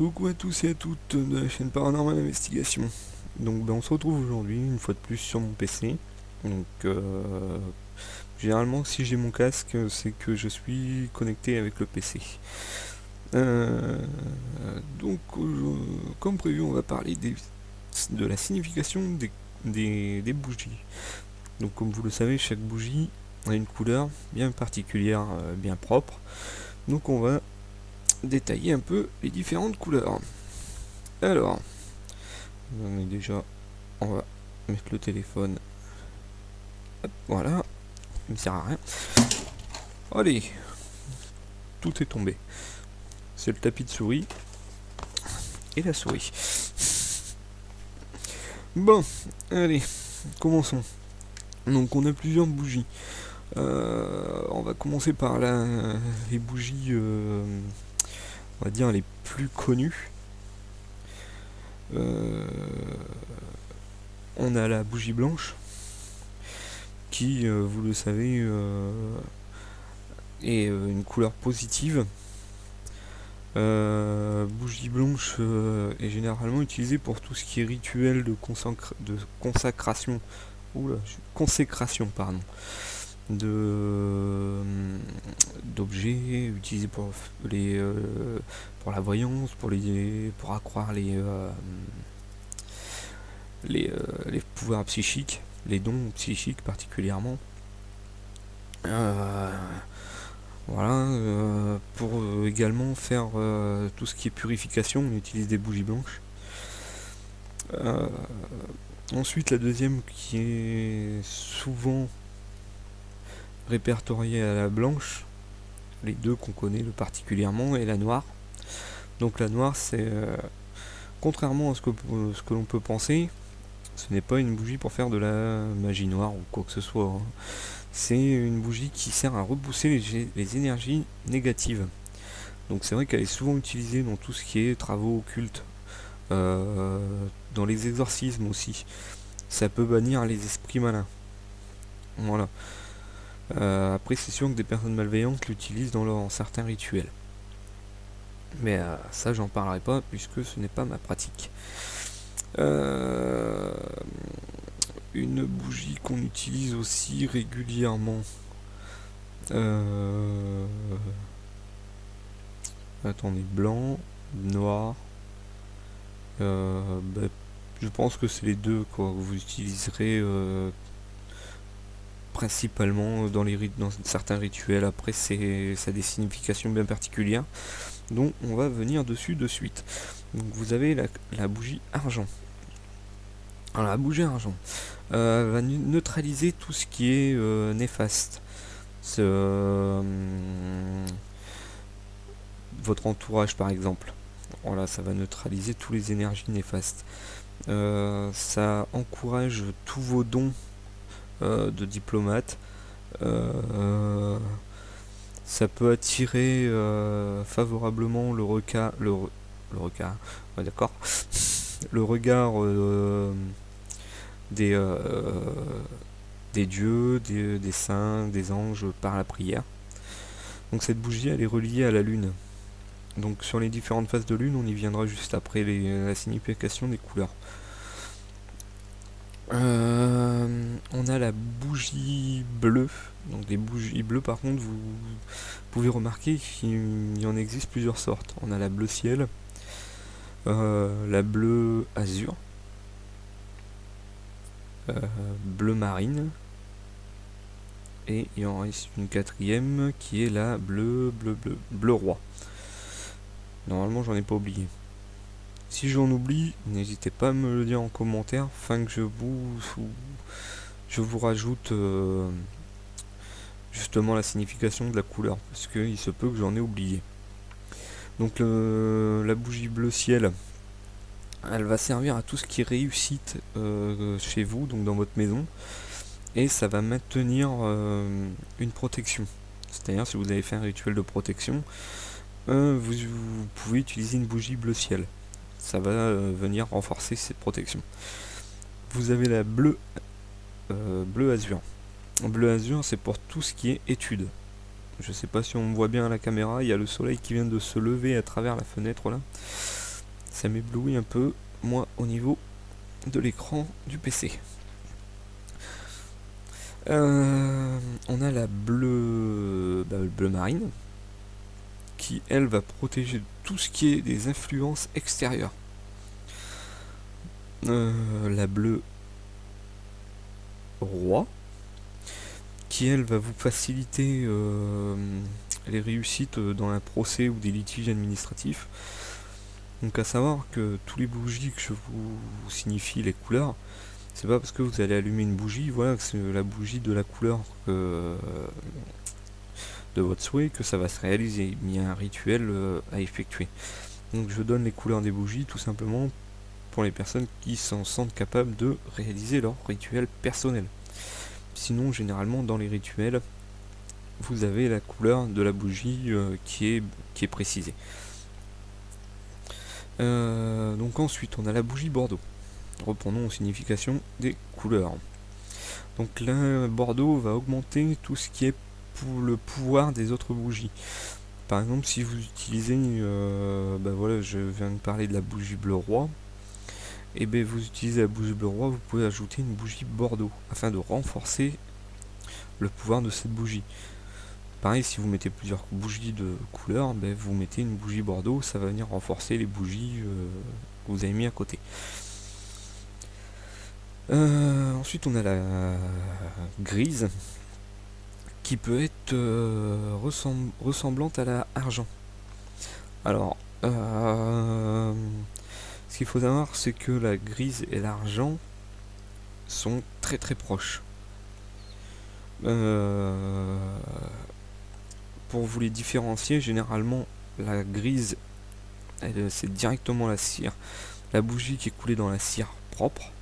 Coucou à tous et à toutes de la chaîne Paranormal Investigation. Donc on se retrouve aujourd'hui une fois de plus sur mon PC. Donc généralement si j'ai mon casque c'est que je suis connecté avec le PC. Euh, comme prévu on va parler de la signification des bougies. Donc comme vous le savez chaque bougie a une couleur bien particulière, bien propre. Donc on va détailler un peu les différentes couleurs. Alors, on est déjà, on va mettre le téléphone. Hop, voilà, il ne sert à rien. Allez, tout est tombé. C'est le tapis de souris et la souris. Bon, allez, commençons. Donc on a plusieurs bougies. On va commencer par les bougies, on va dire les plus connues. On a la bougie blanche qui, vous le savez, est une couleur positive. Bougie blanche est généralement utilisée pour tout ce qui est rituel de consacration. Oula, consécration, pardon. D'objets utilisés pour pour la voyance, pour accroître les pouvoirs psychiques, les dons psychiques particulièrement. Voilà, pour également faire tout ce qui est purification, on utilise des bougies blanches. Ensuite, la deuxième qui est souvent répertoriée à la blanche, les deux qu'on connaît le particulièrement, et la noire. Donc la noire, c'est contrairement à ce que l'on peut penser, ce n'est pas une bougie pour faire de la magie noire ou quoi que ce soit, hein. C'est une bougie qui sert à repousser les énergies négatives. Donc c'est vrai qu'elle est souvent utilisée dans tout ce qui est travaux occultes, dans les exorcismes aussi. Ça peut bannir les esprits malins. Voilà. Après c'est sûr que des personnes malveillantes l'utilisent dans certains rituels. Mais ça j'en parlerai pas puisque ce n'est pas ma pratique. Une bougie qu'on utilise aussi régulièrement. Attendez, blanc, noir. Je pense que c'est les deux quoi. Vous utiliserez principalement dans certains rituels. Après, ça a des significations bien particulières, dont on va venir dessus de suite. Donc vous avez la bougie argent. Alors la bougie argent va neutraliser tout ce qui est néfaste. Votre entourage par exemple. Voilà, ça va neutraliser toutes les énergies néfastes. Ça encourage tous vos dons de diplomate. Ça peut attirer favorablement le regard, ouais, d'accord, le regard des dieux, des saints, des anges par la prière. Donc cette bougie elle est reliée à la lune. Donc sur les différentes phases de lune, on y viendra juste après la signification des couleurs. On a la bougie bleue. Donc les bougies bleues par contre vous pouvez remarquer qu'il y en existe plusieurs sortes. On a la bleu ciel, la bleue azur, bleu marine, et il y en reste une quatrième qui est la bleu roi. Normalement j'en ai pas oublié. Si j'en oublie, n'hésitez pas à me le dire en commentaire afin que je vous rajoute justement la signification de la couleur, parce qu'il se peut que j'en ai oublié. Donc la bougie bleu ciel, elle va servir à tout ce qui est réussite chez vous, donc dans votre maison, et ça va maintenir une protection. C'est-à-dire si vous avez fait un rituel de protection, vous pouvez utiliser une bougie bleu ciel. Ça va venir renforcer cette protection. Vous avez la bleu azur. Bleu azur, c'est pour tout ce qui est études. Je sais pas si on me voit bien à la caméra, il y a le soleil qui vient de se lever à travers la fenêtre là. ça m'éblouit un peu, moi, au niveau de l'écran du PC. On a la bleue, bleu marine, qui elle va protéger tout ce qui est des influences extérieures. La bleue roi, qui elle va vous faciliter les réussites dans un procès ou des litiges administratifs. Donc à savoir que tous les bougies que je vous signifie les couleurs, c'est pas parce que vous allez allumer une bougie, voilà, que c'est la bougie de la couleur de votre souhait que ça va se réaliser. Il y a un rituel à effectuer. Donc je donne les couleurs des bougies tout simplement pour les personnes qui s'en sentent capables de réaliser leur rituel personnel. Sinon, généralement, dans les rituels, vous avez la couleur de la bougie qui est précisée. Donc ensuite, on a la bougie Bordeaux. Reprenons aux significations des couleurs. Donc là, Bordeaux va augmenter tout ce qui est pour le pouvoir des autres bougies. Par exemple, si vous utilisez, voilà, je viens de parler de la bougie bleu roi, et bien vous utilisez la bougie bleu roi, vous pouvez ajouter une bougie Bordeaux afin de renforcer le pouvoir de cette bougie. Pareil, si vous mettez plusieurs bougies de couleur, vous mettez une bougie Bordeaux, ça va venir renforcer les bougies que vous avez mis à côté. Ensuite, on a la grise qui peut être ressemblante à la argent. Alors, ce qu'il faut savoir, c'est que la grise et l'argent sont très très proches. Pour vous les différencier, généralement, la grise, c'est directement la cire. La bougie qui est coulée dans la cire propre,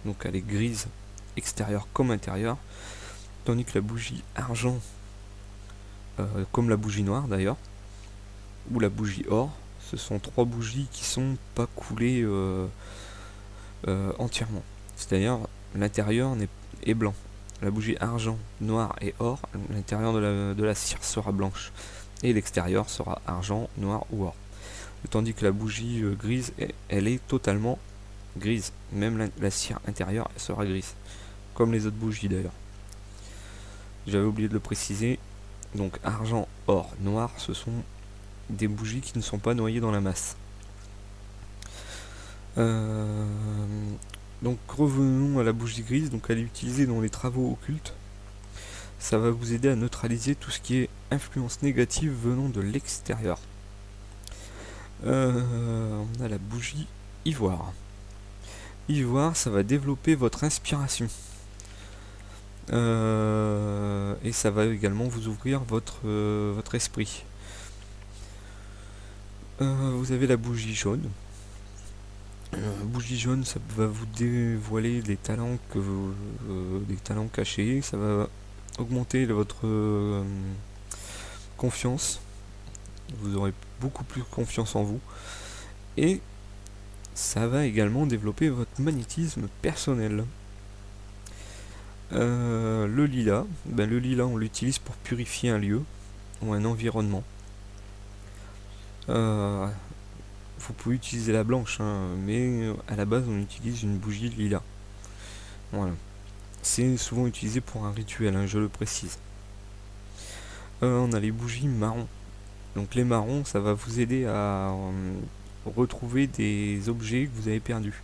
donc elle est grise extérieure comme intérieure, tandis que la bougie argent, comme la bougie noire d'ailleurs, ou la bougie or, ce sont trois bougies qui sont pas coulées entièrement. C'est-à-dire l'intérieur est blanc. La bougie argent, noir et or, l'intérieur de la cire sera blanche et l'extérieur sera argent, noir ou or. Tandis que la bougie grise, elle est totalement grise. Même la cire intérieure sera grise, comme les autres bougies d'ailleurs. J'avais oublié de le préciser. Donc argent, or, noir, ce sont des bougies qui ne sont pas noyées dans la masse. Donc revenons à la bougie grise. Donc elle est utilisée dans les travaux occultes. Ça va vous aider à neutraliser tout ce qui est influence négative venant de l'extérieur. On a la bougie ivoire. Ivoire, ça va développer votre inspiration. Et ça va également vous ouvrir votre esprit. Vous avez la bougie jaune. Bougie jaune, ça va vous dévoiler des talents des talents cachés. Ça va augmenter votre confiance. Vous aurez beaucoup plus confiance en vous. Et ça va également développer votre magnétisme personnel. Le lilas, on l'utilise pour purifier un lieu ou un environnement. Vous pouvez utiliser la blanche, mais à la base on utilise une bougie lilas. Voilà. C'est souvent utilisé pour un rituel, je le précise. On a les bougies marron. Donc les marrons, ça va vous aider à retrouver des objets que vous avez perdus.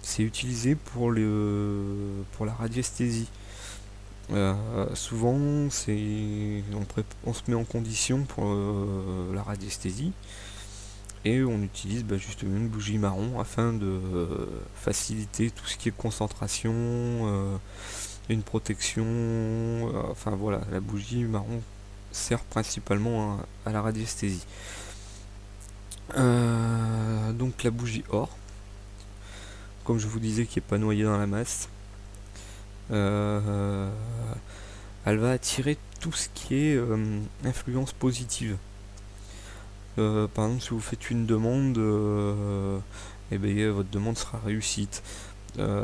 C'est utilisé pour la radiesthésie. Souvent, on se met en condition pour la radiesthésie et on utilise justement une bougie marron afin de faciliter tout ce qui est concentration, une protection. Enfin voilà, la bougie marron sert principalement à la radiesthésie. Donc la bougie or, comme je vous disais, qui n'est pas noyée dans la masse, elle va attirer tout ce qui est influence positive. Par exemple, si vous faites une demande, votre demande sera réussite.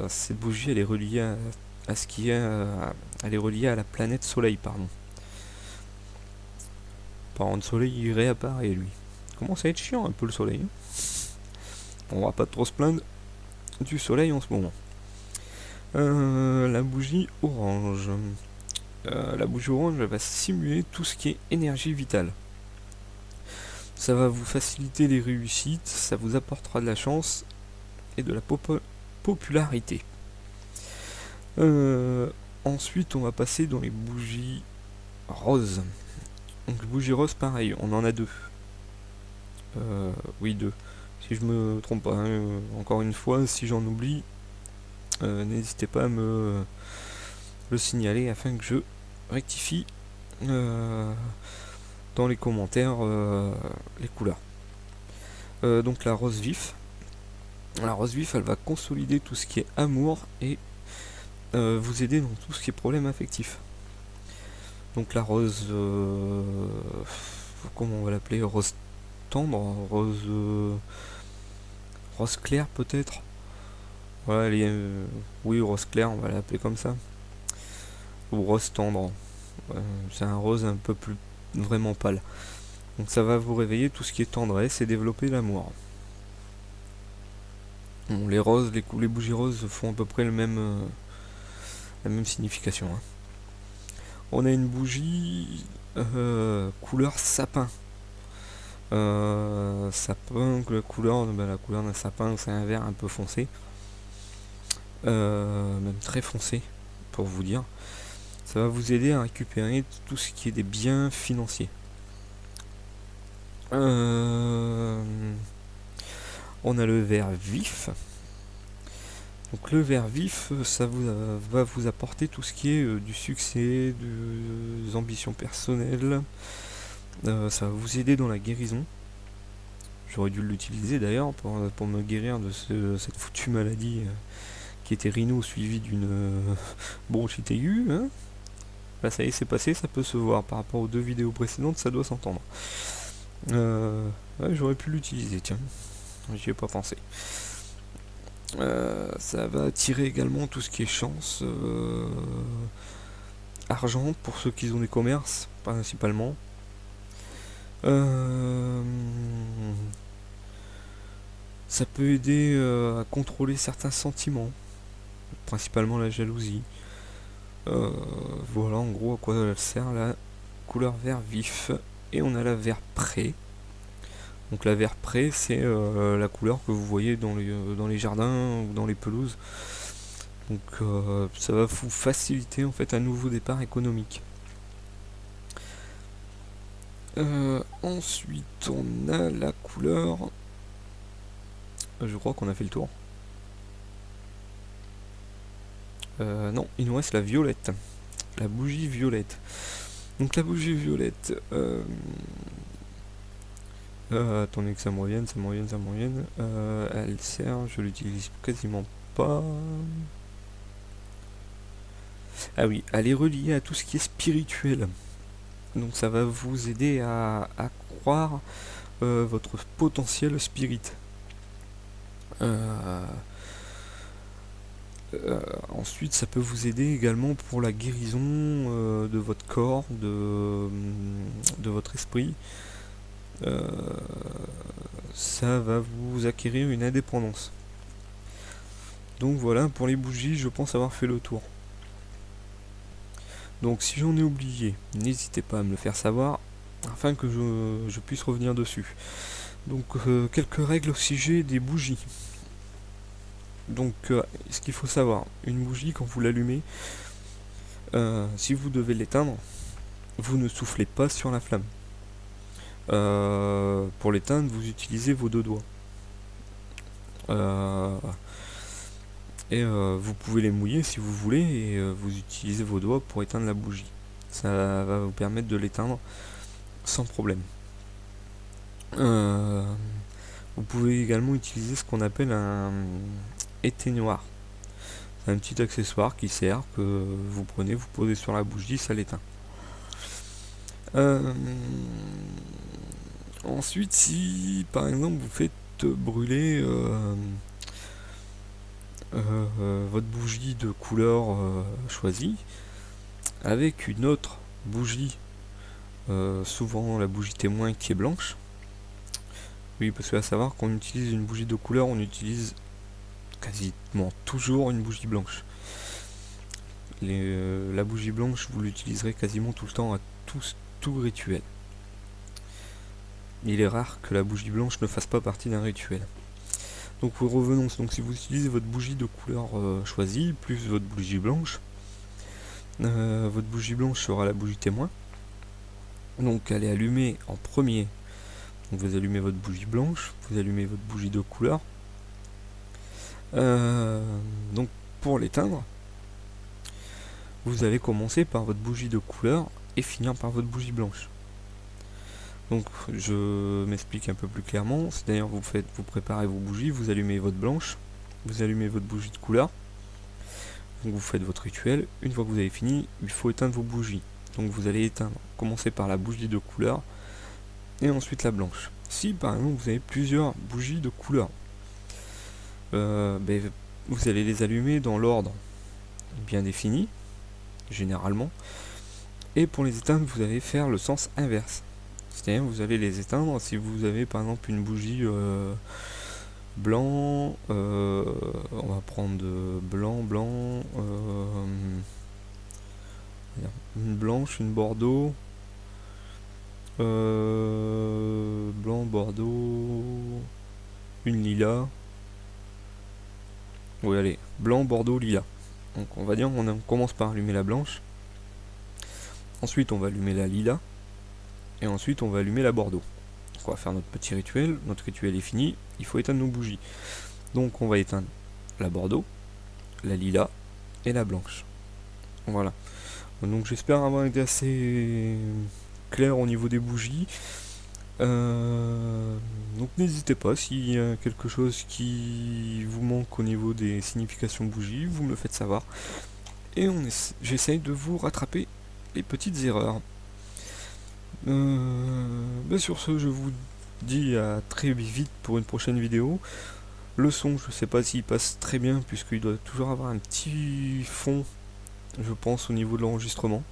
Cette bougie, elle est reliée à ce qui est, elle est reliée à la planète Soleil, pardon. Par contre, Soleil, il réapparaît lui. Commence à être chiant un peu le Soleil. On va pas trop se plaindre du soleil en ce moment. La bougie orange. La bougie orange, elle va simuler tout ce qui est énergie vitale. Ça va vous faciliter les réussites, ça vous apportera de la chance et de la popularité. Ensuite, on va passer dans les bougies roses. Donc les bougies roses, pareil, on en a deux. Oui, deux. Si je me trompe pas, hein. Encore une fois, si j'en oublie, n'hésitez pas à me le signaler afin que je rectifie dans les commentaires les couleurs. Donc la rose vif. La rose vif, elle va consolider tout ce qui est amour et vous aider dans tout ce qui est problème affectif. Donc la rose, comment on va l'appeler, rose tendre, rose claire peut-être. Ouais, oui, rose claire, on va l'appeler comme ça. Ou rose tendre. C'est un rose un peu plus vraiment pâle. Donc ça va vous réveiller tout ce qui est tendresse et développer l'amour. Bon, les roses, les bougies roses font à peu près la même signification. Hein. On a une bougie couleur sapin. Sapin, la couleur d'un sapin, c'est un vert un peu foncé. Même très foncé, pour vous dire. Ça va vous aider à récupérer tout ce qui est des biens financiers. On a le vert vif. Donc le vert vif, ça va vous apporter tout ce qui est du succès, des ambitions personnelles. Ça va vous aider dans la guérison. J'aurais dû l'utiliser d'ailleurs pour me guérir de cette foutue maladie qui était rhino suivie d'une bronchite aiguë. Hein. Là ça y est, c'est passé, ça peut se voir. Par rapport aux 2 vidéos précédentes, ça doit s'entendre. Ouais, j'aurais pu l'utiliser, tiens. J'y ai pas pensé. Ça va attirer également tout ce qui est chance, argent pour ceux qui ont des commerces, principalement. Ça peut aider à contrôler certains sentiments, principalement la jalousie. Voilà en gros à quoi elle sert la couleur vert vif. Et on a la vert pré. Donc la vert pré, c'est la couleur que vous voyez dans les jardins ou dans les pelouses. Donc ça va vous faciliter en fait un nouveau départ économique. Ensuite on a la couleur... Je crois qu'on a fait le tour. Non, il nous reste la violette. La bougie violette. Donc la bougie violette... attendez que ça me revienne. Elle sert, je l'utilise quasiment pas. Ah oui, elle est reliée à tout ce qui est spirituel. Donc ça va vous aider à croire votre potentiel spirit. Ensuite, ça peut vous aider également pour la guérison de votre corps, de votre esprit. Ça va vous acquérir une indépendance. Donc voilà, pour les bougies, je pense avoir fait le tour. Donc si j'en ai oublié, n'hésitez pas à me le faire savoir, afin que je puisse revenir dessus. Donc quelques règles au sujet des bougies. Donc ce qu'il faut savoir, une bougie quand vous l'allumez, si vous devez l'éteindre, vous ne soufflez pas sur la flamme. Pour l'éteindre, vous utilisez vos 2 doigts. Et vous pouvez les mouiller si vous voulez, et vous utilisez vos doigts pour éteindre la bougie. Ça va vous permettre de l'éteindre sans problème. Vous pouvez également utiliser ce qu'on appelle un éteignoir. C'est un petit accessoire qui sert, que vous prenez, vous posez sur la bougie, ça l'éteint. Ensuite, si par exemple vous faites brûler votre bougie de couleur choisie avec une autre bougie, souvent la bougie témoin qui est blanche, Oui, parce que à savoir qu'on utilise une bougie de couleur, on utilise quasiment toujours une bougie blanche. La bougie blanche, vous l'utiliserez quasiment tout le temps à tout rituel. Il est rare que la bougie blanche ne fasse pas partie d'un rituel. Donc revenons, donc si vous utilisez votre bougie de couleur choisie, plus votre bougie blanche sera la bougie témoin. Donc elle est allumée en premier. Donc vous allumez votre bougie blanche, vous allumez votre bougie de couleur. Donc pour l'éteindre, vous allez commencer par votre bougie de couleur et finir par votre bougie blanche. Donc je m'explique un peu plus clairement, c'est-à-dire vous préparez vos bougies, vous allumez votre blanche, vous allumez votre bougie de couleur, donc vous faites votre rituel. Une fois que vous avez fini, il faut éteindre vos bougies. Donc vous allez éteindre, commencer par la bougie de couleur et ensuite la blanche. Si par exemple vous avez plusieurs bougies de couleur, vous allez les allumer dans l'ordre bien défini, généralement, et pour les éteindre vous allez faire le sens inverse. C'est-à-dire vous allez les éteindre si vous avez par exemple une bougie blanc, on va prendre blanc, une blanche, une bordeaux, blanc, bordeaux, une lilas. Oui, allez, blanc, bordeaux, lilas. Donc on va dire on commence par allumer la blanche, ensuite on va allumer la lilas, et ensuite on va allumer la bordeaux. Donc on va faire notre petit rituel, notre rituel est fini, il faut éteindre nos bougies. Donc on va éteindre la bordeaux, la lilas et la blanche. Voilà. Donc j'espère avoir été assez clair au niveau des bougies. Donc n'hésitez pas, s'il y a quelque chose qui vous manque au niveau des significations bougies, vous me le faites savoir. Et j'essaye de vous rattraper les petites erreurs. Sur ce, je vous dis à très vite pour une prochaine vidéo. Le son, je sais pas s'il passe très bien, puisqu'il doit toujours avoir un petit fond, je pense, au niveau de l'enregistrement.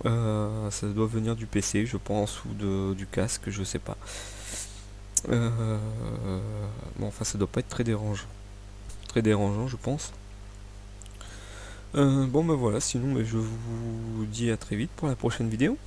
Ça doit venir du PC, je pense, ou du casque, je sais pas. Enfin, ça doit pas être très dérangeant. Très dérangeant, je pense. Voilà, sinon je vous dis à très vite pour la prochaine vidéo.